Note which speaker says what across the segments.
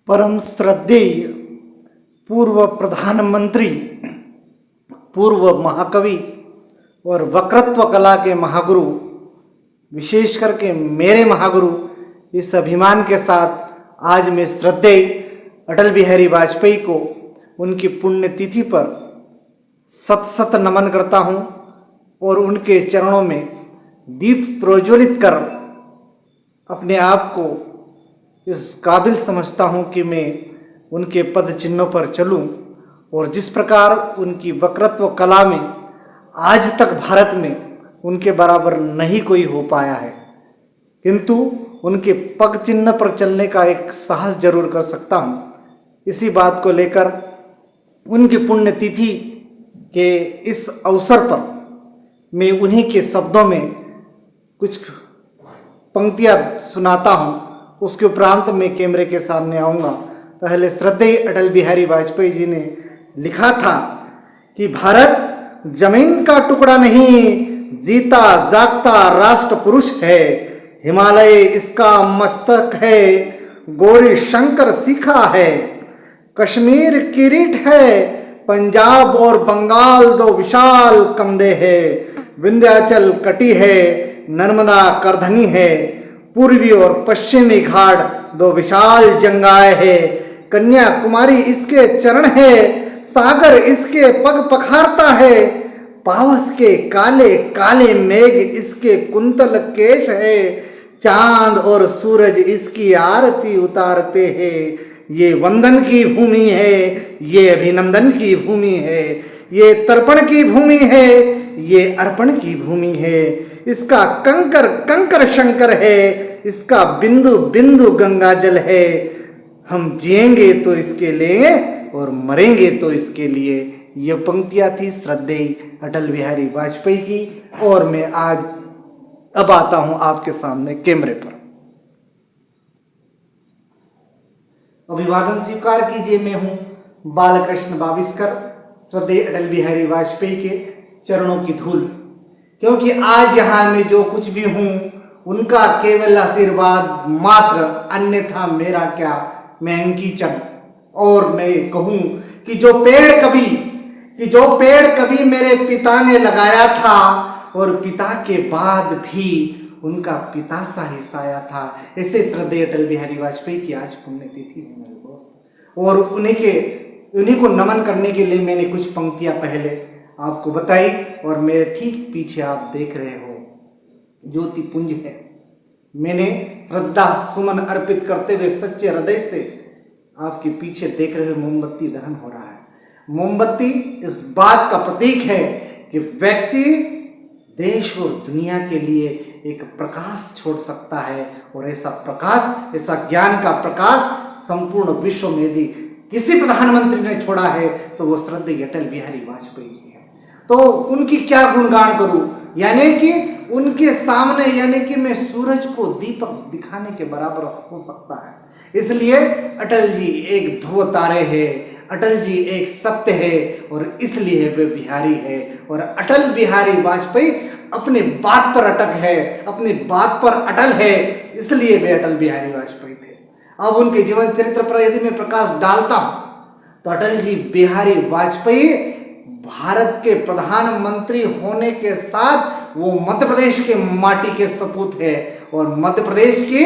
Speaker 1: परम श्रद्धेय पूर्व प्रधानमंत्री, पूर्व महाकवि और वक्तृत्व कला के महागुरु, विशेष करके मेरे महागुरु, इस अभिमान के साथ आज मैं श्रद्धेय अटल बिहारी वाजपेयी को उनकी पुण्यतिथि पर सत सत नमन करता हूँ और उनके चरणों में दीप प्रज्वलित कर अपने आप को इस काबिल समझता हूँ कि मैं उनके पद चिन्हों पर चलूँ और जिस प्रकार उनकी वक्तृत्व कला में आज तक भारत में उनके बराबर नहीं कोई हो पाया है, किंतु उनके पग चिन्ह पर चलने का एक साहस जरूर कर सकता हूँ। इसी बात को लेकर उनकी पुण्यतिथि के इस अवसर पर मैं उन्हीं के शब्दों में कुछ पंक्तियाँ सुनाता हूँ। उसके उपरांत मैं कैमरे के सामने आऊँगा। पहले श्रद्धेय अटल बिहारी वाजपेयी जी ने लिखा था कि भारत जमीन का टुकड़ा नहीं, जीता जागता राष्ट्र पुरुष है। हिमालय इसका मस्तक है, गौरी शंकर सीखा है। कश्मीर किरीट है, पंजाब और बंगाल दो विशाल कंधे है। विंध्याचल कटी है, नर्मदा करधनी है। पूर्वी और पश्चिमी घाट दो विशाल जंगाए है। कन्याकुमारी इसके चरण है, सागर इसके पग पखारता है। पावस के काले काले मेघ इसके कुंतल केश है। चांद और सूरज इसकी आरती उतारते हैं। ये वंदन की भूमि है, ये अभिनंदन की भूमि है, ये तर्पण की भूमि है, ये अर्पण की भूमि है। इसका कंकर कंकर शंकर है, इसका बिंदु बिंदु गंगा जल है। हम जिएंगे तो इसके लिए और मरेंगे तो इसके लिए। ये पंक्तियाँ थी श्रद्धेय अटल बिहारी वाजपेयी की और मैं आज अब आता हूँ आपके सामने कैमरे पर। अभिवादन स्वीकार कीजिए। मैं हूँ बालकृष्ण बाविस्कर, श्रद्धेय अटल बिहारी वाजपेयी के चरणों की धूल। क्योंकि आज यहाँ मैं जो कुछ भी हूँ उनका केवल आशीर्वाद मात्र, अन्यथा मेरा क्या, मैं उनकी चंद। और मैं कहूँ कि जो पेड़ कभी मेरे पिता ने लगाया था और पिता के बाद भी उनका पिता सा ही साया था, ऐसे श्रद्धेय अटल बिहारी वाजपेयी की आज पुण्यतिथि है मेरे दोस्त। और उन्हीं को नमन करने के लिए मैंने कुछ पंक्तियाँ पहले आपको बताई और मेरे ठीक पीछे आप देख रहे हो ज्योति पुंज है। मैंने श्रद्धा सुमन अर्पित करते हुए सच्चे हृदय से आपके पीछे देख रहे मोमबत्ती दहन हो रहा है। मोमबत्ती इस बात का प्रतीक है कि व्यक्ति देश और दुनिया के लिए एक प्रकाश छोड़ सकता है और ऐसा प्रकाश, ऐसा ज्ञान का प्रकाश संपूर्ण विश्व में यदि किसी प्रधानमंत्री ने छोड़ा है तो वो श्रद्धेय अटल बिहारी वाजपेयी जी है। तो उनकी क्या गुणगान करूं, यानी कि उनके सामने, यानी कि मैं सूरज को दीपक दिखाने के बराबर हो सकता है। इसलिए अटल जी एक ध्रुव तारे हैं, अटल जी एक सत्य है और इसलिए वे बिहारी है। और अटल बिहारी वाजपेयी अपने बात पर अटक है, अपनी बात पर अटल है, इसलिए वे अटल बिहारी वाजपेयी थे। अब उनके जीवन चरित्र पर यदि मैं प्रकाश डालता हूँ तो अटल जी बिहारी वाजपेयी भारत के प्रधानमंत्री होने के साथ वो मध्य प्रदेश के माटी के सपूत है और मध्य प्रदेश के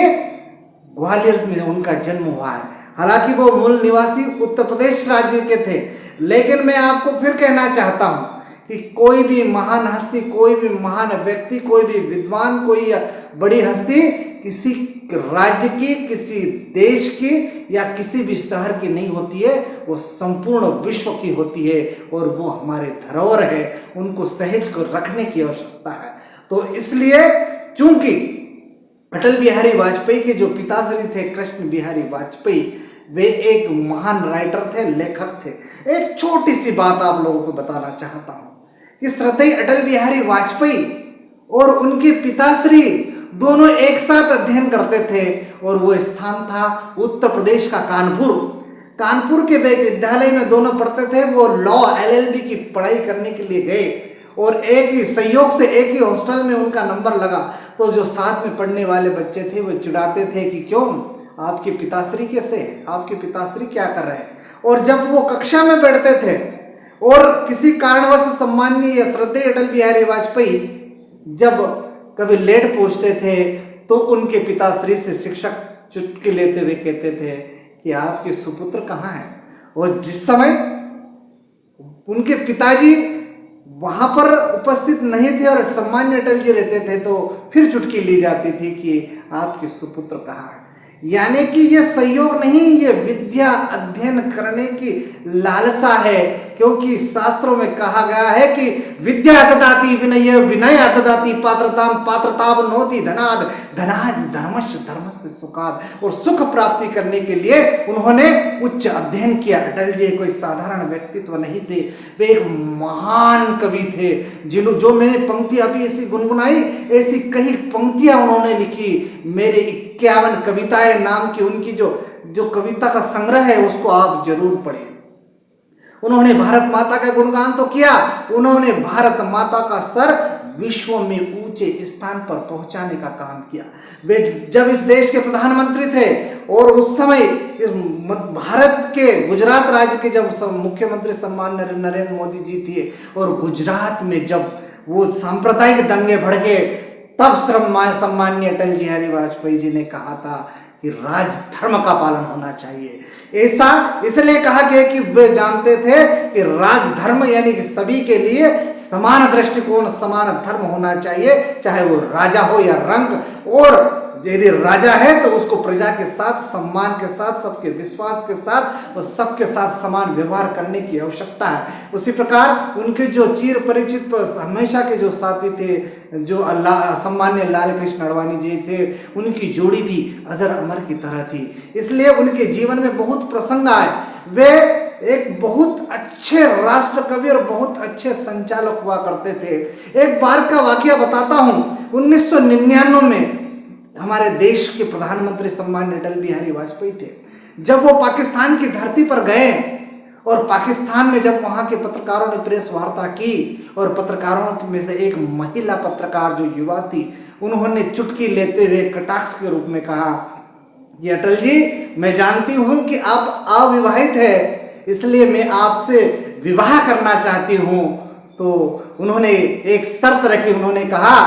Speaker 1: ग्वालियर में उनका जन्म हुआ है। हालांकि वो मूल निवासी उत्तर प्रदेश राज्य के थे, लेकिन मैं आपको फिर कहना चाहता हूँ कि कोई भी महान हस्ती, कोई भी महान व्यक्ति, कोई भी विद्वान, कोई बड़ी हस्ती किसी राज्य की, किसी देश की या किसी भी शहर की नहीं होती है, वो संपूर्ण विश्व की होती है और वो हमारे धरोहर है। उनको सहेज कर रखने की आवश्यकता है। तो इसलिए चूंकि अटल बिहारी वाजपेयी के जो पिताश्री थे कृष्ण बिहारी वाजपेयी, वे एक महान राइटर थे, लेखक थे। एक छोटी सी बात आप लोगों को बताना चाहता हूँ कि श्रद्धेय अटल बिहारी वाजपेयी और उनके पिताश्री दोनों एक साथ अध्ययन करते थे और वो स्थान था उत्तर प्रदेश का कानपुर के विद्यालय में दोनों पढ़ते थे। वो लॉ LLB की पढ़ाई करने के लिए गए और एक ही संयोग से एक ही हॉस्टल में उनका नंबर लगा। तो जो साथ में पढ़ने वाले बच्चे थे वो चिढ़ाते थे कि क्यों आपके पिताश्री कैसे हैं, आपके पिताश्री क्या कर रहे हैं। और जब वो कक्षा में बैठते थे और किसी कारणवश सम्माननीय श्रद्धेय अटल बिहारी वाजपेयी जब कभी लेट पहुंचते थे तो उनके पिताश्री से शिक्षक चुटकी लेते हुए कहते थे कि आपके सुपुत्र कहाँ हैं। और जिस समय उनके पिताजी वहाँ पर उपस्थित नहीं थे और सम्मान्य अटल जी रहते थे तो फिर चुटकी ली जाती थी कि आपके सुपुत्र कहाँ हैं। यानी कि ये संयोग नहीं, ये विद्या अध्ययन करने की लालसा है, क्योंकि शास्त्रों में कहा गया है कि विद्या ददाति विनय, विनय ददाति पात्रताम, पात्रताम नोति धनाद, धनाद धर्मस्य, धर्मस्य सुखाद। और सुख प्राप्ति करने के लिए उन्होंने उच्च अध्ययन किया। अटल जी कोई साधारण व्यक्तित्व नहीं थे, वे एक महान कवि थे। जो मैंने पंक्ति अभी ऐसी गुनगुनाई, ऐसी कई पंक्तियां उन्होंने लिखी। मेरे 51 कविताएं नाम की उनकी जो कविता का संग्रह है उसको आप जरूर पढ़ें। उन्होंने भारत माता का गुणगान तो किया, उन्होंने भारत माता का सर विश्व में ऊंचे स्थान पर पहुंचाने का काम किया। वे जब इस देश के प्रधानमंत्री थे और उस समय भारत के गुजरात राज्य के जब मुख्यमंत्री सम्मान नरेंद्र मोदी जी थे और गुजरात में जब वो सांप्रदायिक दंगे भड़के, तब सम्माननीय अटल बिहारी वाजपेयी जी ने कहा था कि राजधर्म का पालन होना चाहिए। ऐसा इसलिए कहा गया कि वे जानते थे कि राजधर्म यानी कि सभी के लिए समान दृष्टिकोण, समान धर्म होना चाहिए, चाहे वो राजा हो या रंक। और यदि राजा है तो उसको प्रजा के साथ सम्मान के साथ, सबके विश्वास के साथ और सबके साथ समान व्यवहार करने की आवश्यकता है। उसी प्रकार उनके जो चिर परिचित हमेशा के जो साथी थे, जो सम्मान्य लाल कृष्ण अडवाणी जी थे, उनकी जोड़ी भी अजर अमर की तरह थी। इसलिए उनके जीवन में बहुत प्रसंग आए। वे एक बहुत अच्छे राष्ट्र कवि और बहुत अच्छे संचालक हुआ करते थे। एक बार का वाकया बताता हूँ। 1999 में हमारे देश के प्रधानमंत्री सम्मान्य अटल बिहारी वाजपेयी थे। जब वो पाकिस्तान की धरती पर गए और पाकिस्तान में जब वहाँ के पत्रकारों ने प्रेस वार्ता की और पत्रकारों में से एक महिला पत्रकार जो युवा थी, उन्होंने चुटकी लेते हुए कटाक्ष के रूप में कहा कि अटल जी, मैं जानती हूँ कि आप अविवाहित है, इसलिए मैं आपसे विवाह करना चाहती हूँ। तो उन्होंने एक शर्त रखी, उन्होंने कहा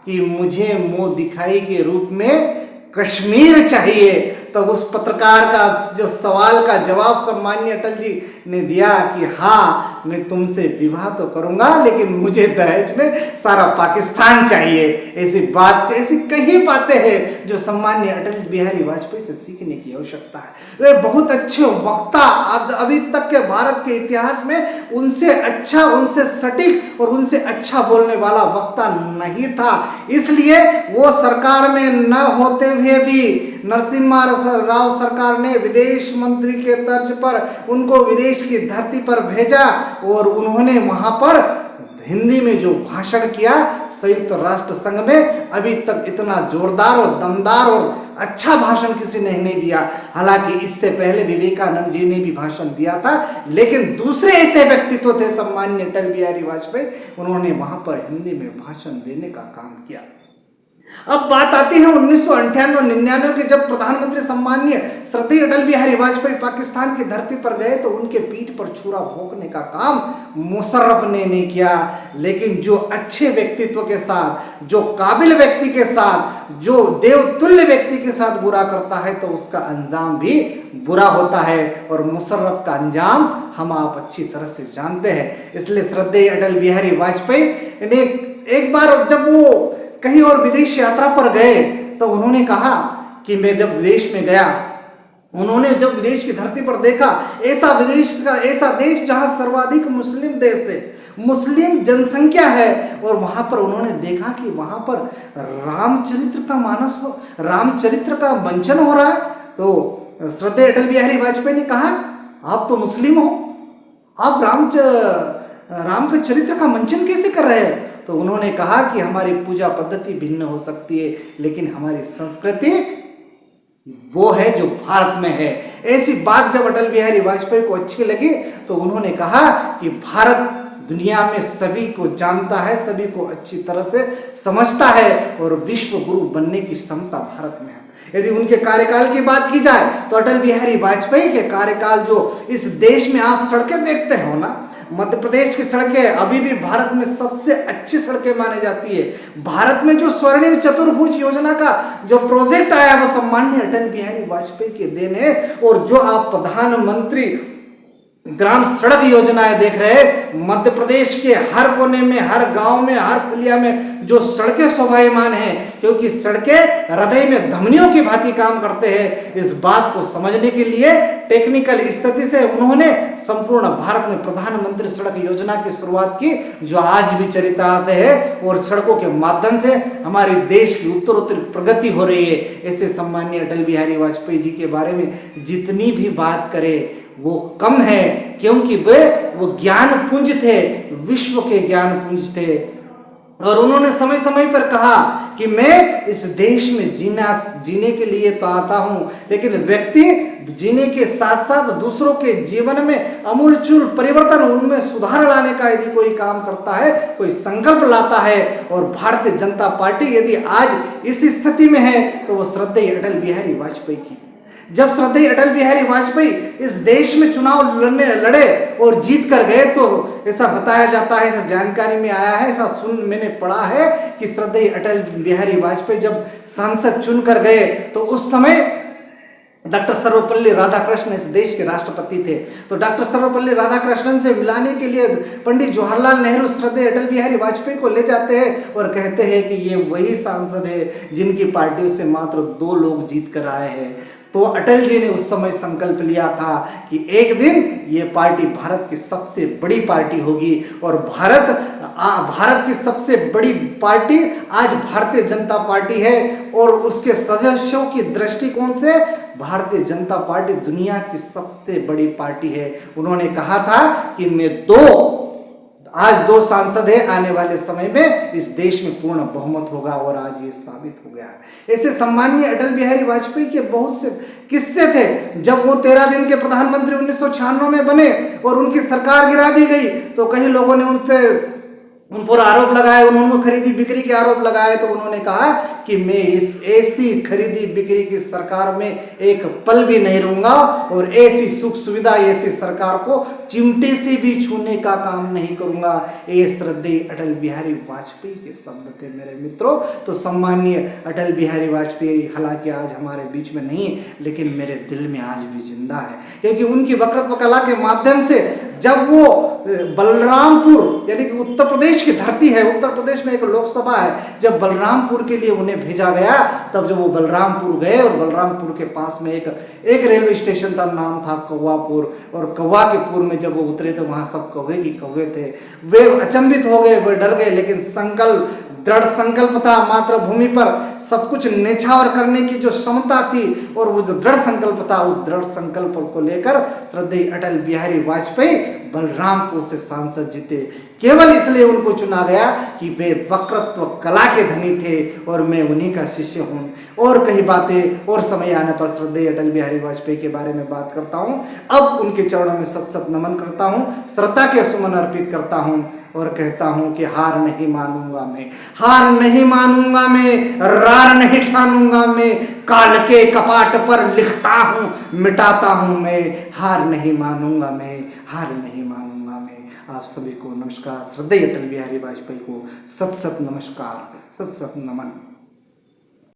Speaker 1: कि मुझे मुंह दिखाई के रूप में कश्मीर चाहिए। तब उस पत्रकार का जो सवाल का जवाब सम्मान्य अटल जी ने दिया कि हाँ, मैं तुमसे विवाह तो करूंगा, लेकिन मुझे दहेज में सारा पाकिस्तान चाहिए। ऐसी कई बातें हैं जो सम्मान्य अटल बिहारी वाजपेयी से सीखने की आवश्यकता है। वे बहुत अच्छे वक्ता, अभी तक के भारत के इतिहास में उनसे अच्छा, उनसे सटीक और उनसे अच्छा बोलने वाला वक्ता नहीं था। इसलिए वो सरकार में न होते हुए भी नरसिम्हा राव सरकार ने विदेश मंत्री के तर्ज पर उनको विदेश की धरती पर भेजा और उन्होंने वहां पर हिंदी में जो भाषण किया संयुक्त राष्ट्र संघ में, अभी तक इतना जोरदार और दमदार और अच्छा भाषण किसी ने नहीं दिया। हालांकि इससे पहले विवेकानंद जी ने भी भाषण दिया था, लेकिन दूसरे ऐसे व्यक्तित्व थे सम्मान्य अटल बिहारी वाजपेयी, उन्होंने वहां पर हिंदी में भाषण देने का काम किया। अब बात आती है 1998-99 के, जब प्रधानमंत्री सम्माननीय श्रद्धेय अटल बिहारी वाजपेयी पाकिस्तान की धरती पर गए तो उनके पीठ पर छुरा भोंकने का काम मुशर्रफ ने नहीं किया। लेकिन जो अच्छे व्यक्तित्व के साथ, जो काबिल व्यक्ति के साथ, जो देवतुल्य व्यक्ति के साथ बुरा करता है तो उसका अंजाम भी बुरा होता है। और मुशर्रफ का अंजाम हम आप अच्छी तरह से जानते हैं। इसलिए श्रद्धेय अटल बिहारी वाजपेयी ने एक बार जब वो कहीं और विदेश यात्रा पर गए तो उन्होंने कहा कि मैं जब विदेश में गया, उन्होंने जब विदेश की धरती पर देखा ऐसा देश जहां सर्वाधिक मुस्लिम देश थे, मुस्लिम जनसंख्या है, और वहां पर उन्होंने देखा कि वहां पर रामचरित्र का मंचन हो रहा है। तो श्रद्धेय अटल बिहारी वाजपेयी ने कहा, आप तो मुस्लिम हो, आप राम के चरित्र का मंचन कैसे कर रहे हैं? तो उन्होंने कहा कि हमारी पूजा पद्धति भिन्न हो सकती है, लेकिन हमारी संस्कृति वो है जो भारत में है। ऐसी बात जब अटल बिहारी वाजपेयी को अच्छी लगी तो उन्होंने कहा कि भारत दुनिया में सभी को जानता है, सभी को अच्छी तरह से समझता है और विश्व गुरु बनने की क्षमता भारत में है। यदि उनके कार्यकाल की बात की जाए तो अटल बिहारी वाजपेयी के कार्यकाल, जो इस देश में आप सड़कें देखते हो ना, मध्य प्रदेश की सड़कें अभी भी भारत में सबसे अच्छी सड़कें मानी जाती है। भारत में जो स्वर्णिम चतुर्भुज योजना का जो प्रोजेक्ट आया वो सम्माननीय अटल बिहारी वाजपेयी के देन है। और जो आप प्रधानमंत्री ग्राम सड़क योजनाएं देख रहे हैं, मध्य प्रदेश के हर कोने में, हर गांव में, हर फलिया में जो सड़कें शोभायमान हैं, क्योंकि सड़कें हृदय में धमनियों की भांति काम करते हैं। इस बात को समझने के लिए टेक्निकल स्थिति से उन्होंने संपूर्ण भारत में प्रधानमंत्री सड़क योजना की शुरुआत की, जो आज भी चरितार्थ है। और सड़कों के माध्यम से हमारे देश की उत्तरोत्तर प्रगति हो रही है। ऐसे सम्माननीय अटल बिहारी वाजपेयी जी के बारे में जितनी भी बात करें वो कम है, क्योंकि वो ज्ञान पुंज थे, विश्व के ज्ञान पुंज थे। और उन्होंने समय समय पर कहा कि मैं इस देश में जीने के लिए तो आता हूँ, लेकिन व्यक्ति जीने के साथ साथ दूसरों के जीवन में अमूलचूल परिवर्तन, उनमें सुधार लाने का यदि कोई काम करता है, कोई संकल्प लाता है। और भारतीय जनता पार्टी यदि आज इस स्थिति में है तो वो श्रद्धेय अटल बिहारी वाजपेयी की। जब श्रद्धेय अटल बिहारी वाजपेयी इस देश में चुनाव लड़े और जीत कर गए, तो ऐसा बताया जाता है, ऐसा जानकारी में आया है, ऐसा मैंने पढ़ा है कि श्रद्धेय अटल बिहारी वाजपेयी जब सांसद चुन कर गए तो उस समय डॉक्टर सर्वपल्ली राधाकृष्णन इस देश के राष्ट्रपति थे। तो डॉक्टर सर्वपल्ली राधाकृष्णन से मिलाने के लिए पंडित जवाहरलाल नेहरू श्रद्धेय अटल बिहारी वाजपेयी को ले जाते हैं और कहते हैं कि ये वही सांसद है जिनकी पार्टी से मात्र 2 लोग जीत कर आए हैं। तो अटल जी ने उस समय संकल्प लिया था कि एक दिन ये पार्टी भारत की सबसे बड़ी पार्टी होगी। और भारत की सबसे बड़ी पार्टी आज भारतीय जनता पार्टी है। और उसके सदस्यों की दृष्टिकोण से भारतीय जनता पार्टी दुनिया की सबसे बड़ी पार्टी है। उन्होंने कहा था कि मैं आज 2 सांसद है, आने वाले समय में इस देश में पूर्ण बहुमत होगा, और आज ये साबित हो गया। ऐसे सम्माननीय अटल बिहारी वाजपेयी के बहुत से किस्से थे। जब वो 13 दिन के प्रधानमंत्री 1996 में बने और उनकी सरकार गिरा दी गई, तो कई लोगों ने उन पर आरोप लगाए, उन्होंने खरीदी बिक्री के आरोप लगाए। तो उन्होंने कहा कि मैं इस ऐसी खरीदी बिक्री की सरकार में एक पल भी नहीं रहूंगा, और ऐसी सुख सुविधा, ऐसी सरकार को चिमटे से भी छूने का काम नहीं करूंगा। ये श्रद्धेय अटल बिहारी वाजपेयी के शब्द थे मेरे मित्रों। तो सम्माननीय अटल बिहारी वाजपेयी हालांकि आज हमारे बीच में नहीं, लेकिन मेरे दिल में आज भी जिंदा है, क्योंकि उनकी वक्तृत्व कला के माध्यम से जब वो बलरामपुर, यानी कि उत्तर प्रदेश की धरती है, उत्तर प्रदेश में एक लोकसभा है, जब बलरामपुर के लिए उन्हें भेजा गया, तब जब वो बलरामपुर गए और बलरामपुर के पास में एक रेलवे स्टेशन था, नाम था कौवापुर। और कौवा के पुर में जब वो उतरे तो वहाँ सब कौवे थे। वे अचंभित हो गए, वे डर गए, लेकिन दृढ़ संकल्प था। मातृभूमि पर सब कुछ न्यौछावर करने की जो क्षमता थी और वो जो दृढ़ संकल्प था, उस दृढ़ संकल्प को लेकर श्रद्धेय अटल बिहारी वाजपेयी बलरामपुर से सांसद जीते। केवल इसलिए उनको चुना गया कि वे वक्तृत्व कला के धनी थे और मैं उन्हीं का शिष्य हूँ। और कई बातें और समय आने पर श्रद्धेय अटल बिहारी वाजपेयी के बारे में बात करता हूँ। अब उनके चरणों में सत सत नमन करता हूँ, श्रद्धा के सुमन अर्पित करता हूँ और कहता हूँ कि हार नहीं मानूंगा मैं, हार नहीं मानूंगा मैं, रार नहीं ठानूंगा मैं, काल के कपाट पर लिखता हूँ, मिटाता हूँ मैं, हार नहीं मानूंगा मैं, हार नहीं मानूंगा मैं। आप सभी को नमस्कार। श्रद्धेय अटल बिहारी वाजपेयी को सत सत नमस्कार, सत सत नमन।